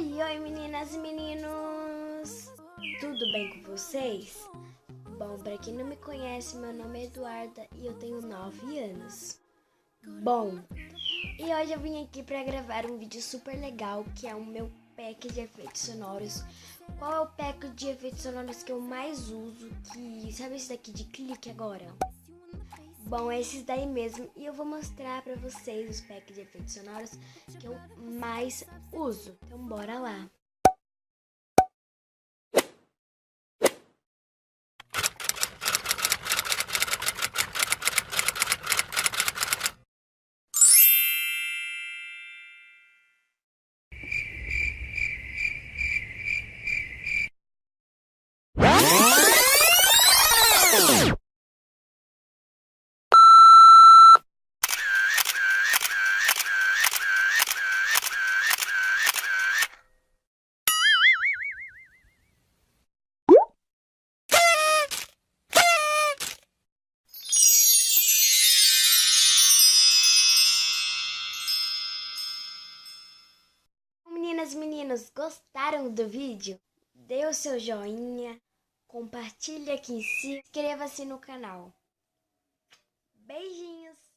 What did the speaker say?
Oi, meninas e meninos! Tudo bem com vocês? Bom, para quem não me conhece, meu nome é Eduarda e eu tenho 9 anos. Bom, e hoje eu vim aqui para gravar um vídeo super legal, que é o meu pack de efeitos sonoros. Qual é o pack de efeitos sonoros que eu mais uso? Sabe esse daqui de clique agora? Bom, é esses daí mesmo, e eu vou mostrar pra vocês os packs de efeitos sonoros que eu mais uso. Então bora lá! Meninas e meninos, gostaram do vídeo? Dê o seu joinha, compartilhe aqui em cima, inscreva-se no canal. Beijinhos!